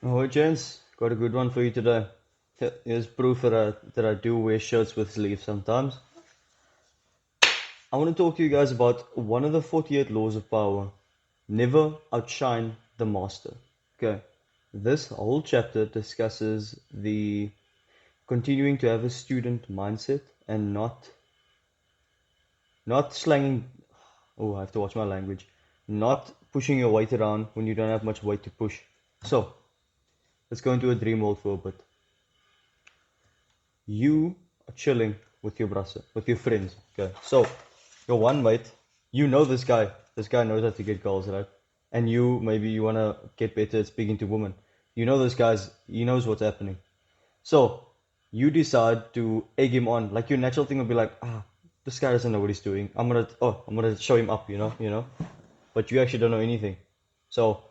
Oh, gents, got a good one for you today. Here's proof that I do wear shirts with sleeves sometimes. I want to talk to you guys about one of the 48 laws of power. Never outshine the master. Okay, this whole chapter discusses the continuing to have a student mindset and not slanging. Oh, I have to watch my language. Not pushing your weight around when you don't have much weight to push. So let's go into a dream world for a bit. You are chilling with your brother, with your friends. Okay, so your one mate, you know this guy. This guy knows how to get girls, right? And you maybe you wanna get better at speaking to women. You know this guy's. He knows what's happening. So you decide to egg him on. Like your natural thing would be like, this guy doesn't know what he's doing. I'm gonna show him up. But you actually don't know anything. So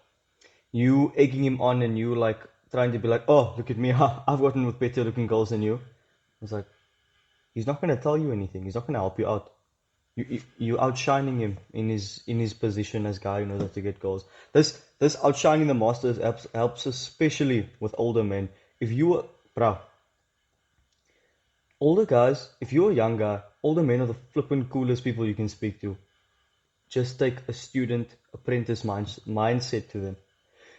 you egging him on and you like trying to be like, oh, look at me, I've gotten with better looking girls than you. It's like he's not going to tell you anything. He's not going to help you out. You outshining him in his position as guy who knows how to get goals. This outshining the masters helps especially with older men. If you were, bruh, older guys, if you're a young guy, older men are the flippin' coolest people you can speak to. Just take a student apprentice mindset to them.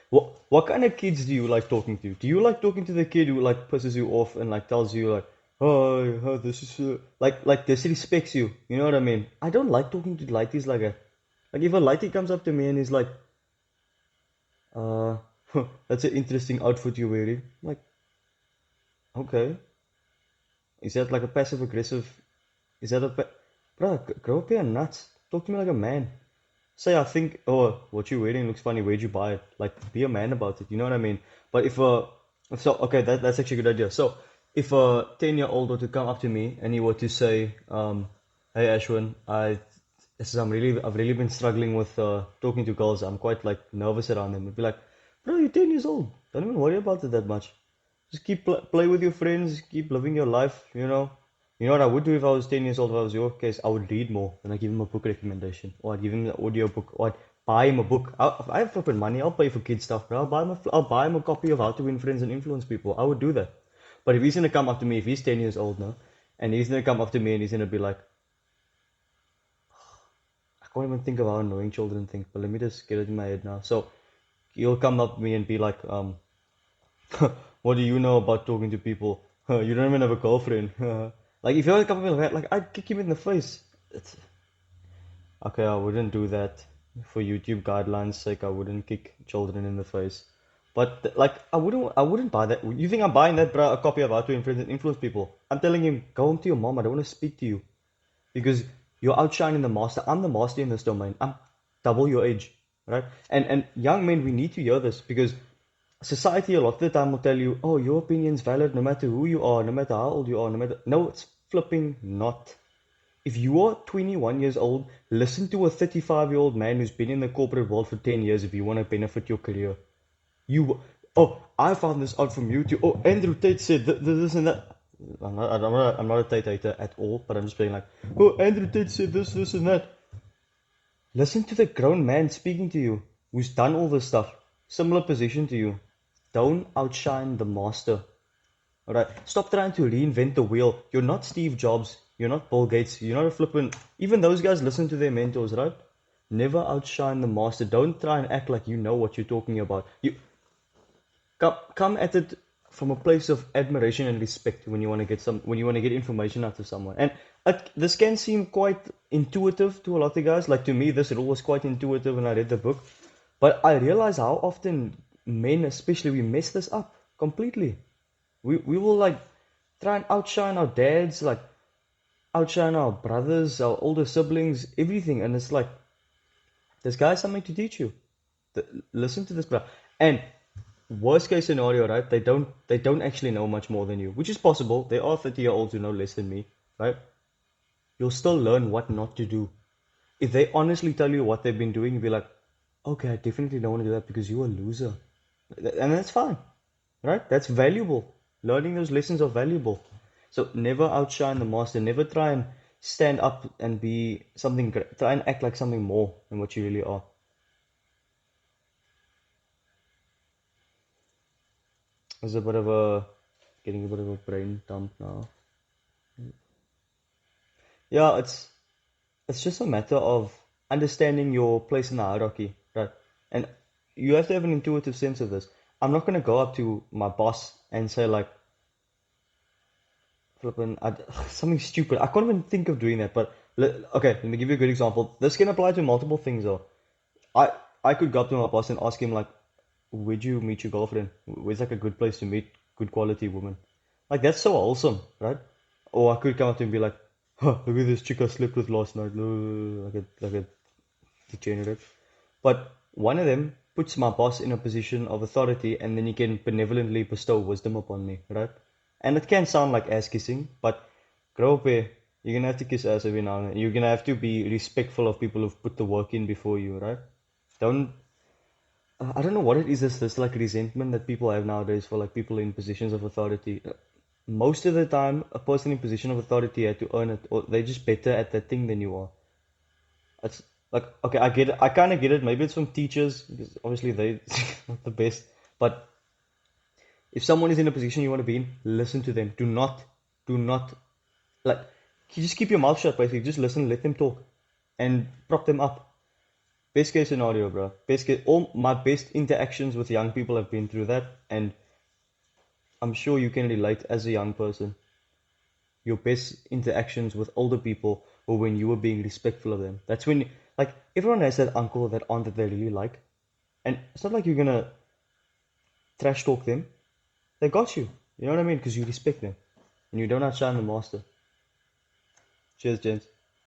What kind of kids do you like talking to? Do you like talking to the kid who like pisses you off and like tells you like, oh, this is like disrespects you? You know what I mean? I don't like talking to lighties like that. Like if a lighty comes up to me and he's like, uh, that's an interesting outfit you're wearing. I'm like, okay, is that like a passive aggressive? Is that a bruh? Grow up here nuts. Talk to me like a man. Say, I think, oh, what you're wearing looks funny. Where'd you buy it? Like, be a man about it. You know what I mean? But okay, that's actually a good idea. So, if a 10-year-old were to come up to me and he were to say, hey Ashwin, I've really been struggling with talking to girls. I'm quite like nervous around them. I'd be like, bro, you're 10 years old. Don't even worry about it that much. Just keep play with your friends, keep living your life, you know. You know what I would do if I was 10 years old, if I was your case? I would read more. Then I give him a book recommendation. Or I'd give him the audio book. Or I'd buy him a book. I have flipping money. I'll pay for kid stuff, but I'll buy him a copy of How to Win Friends and Influence People. I would do that. But if he's going to come up to me, if he's 10 years old now, and he's going to come up to me and he's going to be like, I can't even think of how annoying children think, but let me just get it in my head now. So he'll come up to me and be like, what do you know about talking to people? You don't even have a girlfriend. Like if you want to come up with that, like I'd kick him in the face. It's, okay, I wouldn't do that for YouTube guidelines sake. I wouldn't kick children in the face. But like I wouldn't buy that. You think I'm buying that, bro? A copy of How to Influence People? I'm telling him, go home to your mom. I don't want to speak to you because you're outshining the master. I'm the master in this domain. I'm double your age, right? And young men, we need to hear this because society a lot of the time will tell you, oh, your opinion's valid no matter who you are, no matter how old you are, no matter. No, it's flipping not. If you are 21 years old, listen to a 35-year-old man who's been in the corporate world for 10 years if you want to benefit your career. You, oh, I found this out from YouTube. Oh, Andrew Tate said this and that. I'm not a Tate hater at all, but I'm just being like, oh, Andrew Tate said this and that. Listen to the grown man speaking to you who's done all this stuff, similar position to you. Don't outshine the master. Alright, stop trying to reinvent the wheel. You're not Steve Jobs. You're not Bill Gates. You're not a flippin'. Even those guys listen to their mentors, right? Never outshine the master. Don't try and act like you know what you're talking about. You come at it from a place of admiration and respect when you want to get information out of someone. And this can seem quite intuitive to a lot of guys. Like to me, this rule was quite intuitive when I read the book. But I realize how often men, especially, we mess this up completely. We will like try and outshine our dads, like outshine our brothers, our older siblings, everything. And it's like, this guy has something to teach you. Listen to this, bro. And worst case scenario, right? They don't actually know much more than you, which is possible. There are 30-year-olds who know less than me, right? You'll still learn what not to do. If they honestly tell you what they've been doing, you'll be like, okay, I definitely don't want to do that because you're a loser. And that's fine, right? That's valuable. Learning those lessons are valuable. So never outshine the master. Never try and stand up and be something great. Try and act like something more than what you really are. It's a bit of a getting a bit of a brain dump now. Yeah, it's just a matter of understanding your place in the hierarchy, right? And you have to have an intuitive sense of this. I'm not gonna go up to my boss and say like, flipping, something stupid. I can't even think of doing that. But okay, let me give you a good example. This can apply to multiple things though. I I could go up to my boss and ask him like, where'd you meet your girlfriend? Where's like a good place to meet good quality woman? Like that's so wholesome, right? Or I could come up to him and be like, huh, look at this chick I slept with last night. Like a degenerate. But one of them puts my boss in a position of authority and then he can benevolently bestow wisdom upon me, right? And it can sound like ass kissing, but grow up here. You're gonna have to kiss ass every now and then. You're gonna have to be respectful of people who've put the work in before you, right? Don't I don't know what it is. This like resentment that people have nowadays for like people in positions of authority. Most of the time, a person in position of authority had to earn it, or they're just better at that thing than you are. It's like okay, I get it. I kind of get it. Maybe it's from teachers because obviously they not the best. But if someone is in a position you want to be in, listen to them. Do not like you just keep your mouth shut. Basically, just listen, let them talk, and prop them up. Best case scenario, bro. Best case. All my best interactions with young people have been through that, and I'm sure you can relate as a young person. Your best interactions with older people were when you were being respectful of them. That's when, like, everyone has that uncle or that aunt that they really like, and it's not like you're gonna trash talk them. They got you. You know what I mean? Because you respect them and you don't outshine the master. Cheers, gents.